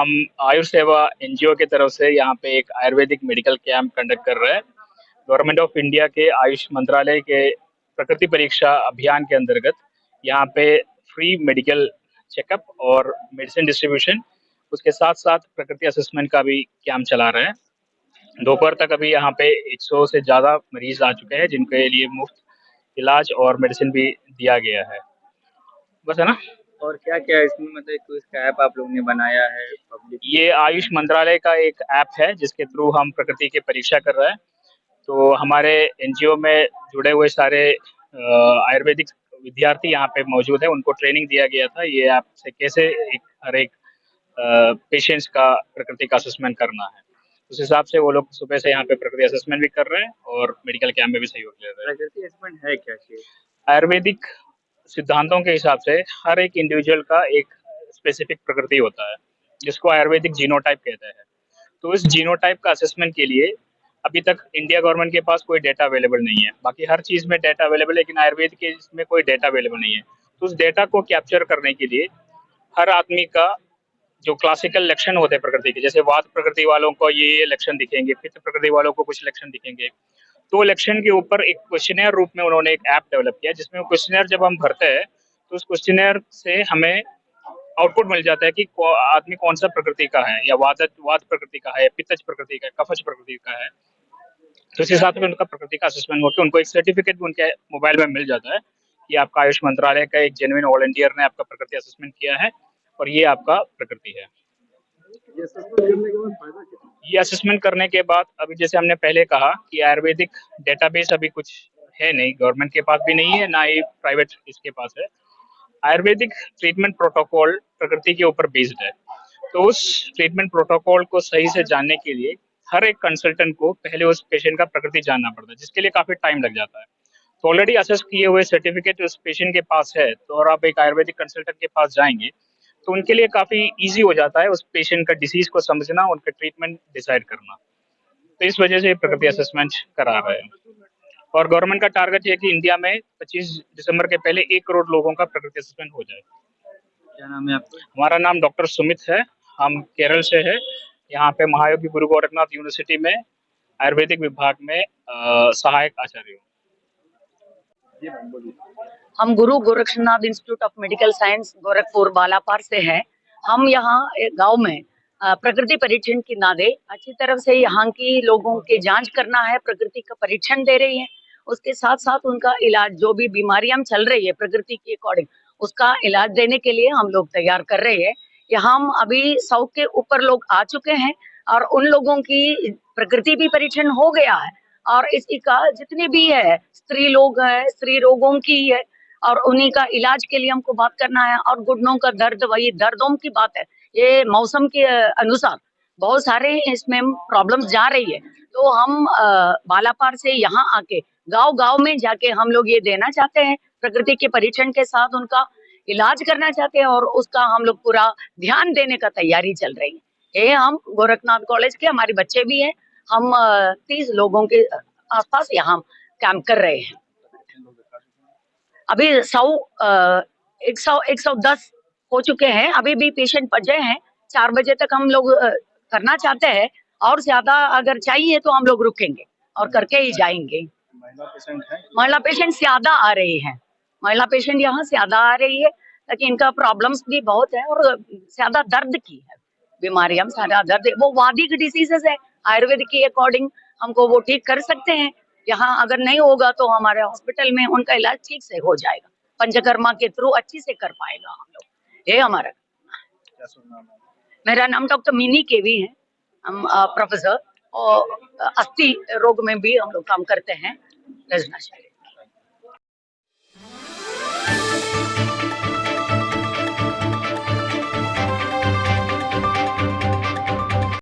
हम आयुष सेवा एनजीओ की तरफ से यहाँ पे एक आयुर्वेदिक मेडिकल कैंप कंडक्ट कर रहे हैं। गवर्नमेंट ऑफ इंडिया के आयुष मंत्रालय के प्रकृति परीक्षा अभियान के अंतर्गत यहाँ पे फ्री मेडिकल चेकअप और मेडिसिन डिस्ट्रीब्यूशन, उसके साथ साथ प्रकृति असेसमेंट का भी कैंप चला रहे हैं। दोपहर तक अभी यहाँ पे 100 से ज़्यादा मरीज आ चुके हैं जिनके लिए मुफ्त इलाज और मेडिसिन भी दिया गया है। बस है ना। और क्या क्या इसमें मतलब कोई इसका ऐप आप लोगों ने बनाया है पब्लिक? ये आयुष मंत्रालय का एक ऐप है जिसके थ्रू हम प्रकृति की परीक्षा कर रहे हैं। तो हमारे एनजीओ में जुड़े हुए सारे आयुर्वेदिक विद्यार्थी यहाँ पे मौजूद है, उनको ट्रेनिंग दिया गया था ये ऐप से कैसे हर एक पेशेंट्स का प्रकृति का असेसमेंट करना है। उस हिसाब से वो लोग सुबह से यहाँ पे प्रकृति असेसमेंट भी कर रहे हैं और मेडिकल कैंप में भी सहयोग ले रहे हैं। प्रकृति असेसमेंट है क्या चीज? आयुर्वेदिक सिद्धांतों के हिसाब से हर एक इंडिविजुअल का एक स्पेसिफिक प्रकृति होता है जिसको आयुर्वेदिक जीनोटाइप कहते हैं। तो इस जीनोटाइप का असेसमेंट के लिए अभी तक इंडिया गवर्नमेंट के पास कोई डेटा अवेलेबल नहीं है। बाकी हर चीज़ में डेटा अवेलेबल है, लेकिन आयुर्वेद के इसमें कोई डेटा अवेलेबल नहीं है। तो उस डेटा को कैप्चर करने के लिए हर आदमी का जो क्लासिकल लक्षण होते हैं प्रकृति के, जैसे वात प्रकृति वालों को ये लक्षण दिखेंगे, पित्त प्रकृति वालों को कुछ लक्षण दिखेंगे, तो लक्षण के ऊपर एक क्वेश्चनर रूप में उन्होंने एक ऐप डेवलप किया जिसमें वो क्वेश्चनर जब हम भरते हैं तो उस क्वेश्चनर से हमें आउटपुट मिल जाता है कि आदमी कौन सा प्रकृति का है, या वात प्रकृति का है, या पित्तज प्रकृति का है, कफज प्रकृति का है। तो इस हिसाब से उनका प्रकृति का असेसमेंट होकर उनको एक सर्टिफिकेट भी उनके मोबाइल में मिल जाता है कि आपका आयुष मंत्रालय का एक जेन्युइन वॉलंटियर ने आपका प्रकृति असेसमेंट किया है और ये आपका प्रकृति है। ये असेसमेंट करने के बाद अभी जैसे हमने पहले कहा कि आयुर्वेदिक डेटाबेस अभी कुछ है नहीं, गवर्नमेंट के पास भी नहीं है, ना ही प्राइवेट इसके पास है। आयुर्वेदिक ट्रीटमेंट प्रोटोकॉल प्रकृति के ऊपर बेस्ड है। तो उस ट्रीटमेंट प्रोटोकॉल को सही से जानने के लिए हर एक कंसल्टेंट को पहले उस पेशेंट का प्रकृति जानना पड़ता है, जिसके लिए काफी टाइम लग जाता है। तो ऑलरेडी असेस किए हुए सर्टिफिकेट उस पेशेंट के पास है, तो और आप एक आयुर्वेदिक कंसल्टेंट के पास जाएंगे तो उनके लिए काफी इजी हो जाता है उस पेशेंट का डिसीज को समझना, उनका ट्रीटमेंट डिसाइड करना। तो इस वजह से प्रकृति असेसमेंट करा रहे हैं और गवर्नमेंट का टारगेट है कि इंडिया में 25 दिसंबर के पहले 1 करोड़ लोगों का प्रकृति असेसमेंट हो जाए। क्या नाम है आपका? हमारा नाम डॉक्टर सुमित है, हम केरल से है। यहाँ पे महायोगी गुरु गोरखनाथ यूनिवर्सिटी में आयुर्वेदिक विभाग में सहायक आचार्य हूँ। हम गुरु Gorakhnath institute of medical science Gorakhpur Balapar से हैं। हम यहाँ गांव में प्रकृति परीक्षण की नादे अच्छी तरह से यहाँ की लोगों के जांच करना है, प्रकृति का परीक्षण दे रही है। उसके साथ साथ उनका इलाज, जो भी बीमारियां चल रही है प्रकृति के अकॉर्डिंग, उसका इलाज देने के लिए हम लोग तैयार कर रहे हैं। यहाँ हम अभी 100 के ऊपर लोग आ चुके हैं और उन लोगों की प्रकृति भी परीक्षण हो गया है और इसी का जितने भी है स्त्री लोग है, स्त्री रोगों की है और उन्हीं का इलाज के लिए हमको बात करना है। और घुटनों का दर्द, वही दर्दों की बात है, ये मौसम के अनुसार बहुत सारे इसमें प्रॉब्लम्स जा रही है। तो हम बालापार से यहाँ आके गांव गांव में जाके हम लोग ये देना चाहते हैं, प्रकृति के परीक्षण के साथ उनका इलाज करना चाहते हैं और उसका हम लोग पूरा ध्यान देने का तैयारी चल रही है। ये हम गोरखनाथ कॉलेज के हमारे बच्चे भी हैं, हम 30 लोगों के आसपास यहाँ काम कर रहे हैं। अभी 110 हो चुके हैं, अभी भी पेशेंट बचे हैं। 4 बजे तक हम लोग करना चाहते हैं और ज्यादा अगर चाहिए तो हम लोग रुकेंगे और करके ही जाएंगे। महिला पेशेंट ज्यादा आ रही है, महिला पेशेंट यहाँ ज्यादा आ रही है ताकि इनका प्रॉब्लम्स भी बहुत है और ज्यादा दर्द की है बीमारियां, ज्यादा दर्द, वो वादिक डिसीजेस है। आयुर्वेद के अकॉर्डिंग हमको वो ठीक कर सकते हैं। यहाँ अगर नहीं होगा तो हमारे हॉस्पिटल में उनका इलाज ठीक से हो जाएगा, पंचकर्मा के थ्रू अच्छी से कर पाएगा हम लोग। ये हमारा। मेरा नाम डॉक्टर मिनी केवी है, हम प्रोफेसर और अस्थि रोग में भी हम लोग काम करते हैं।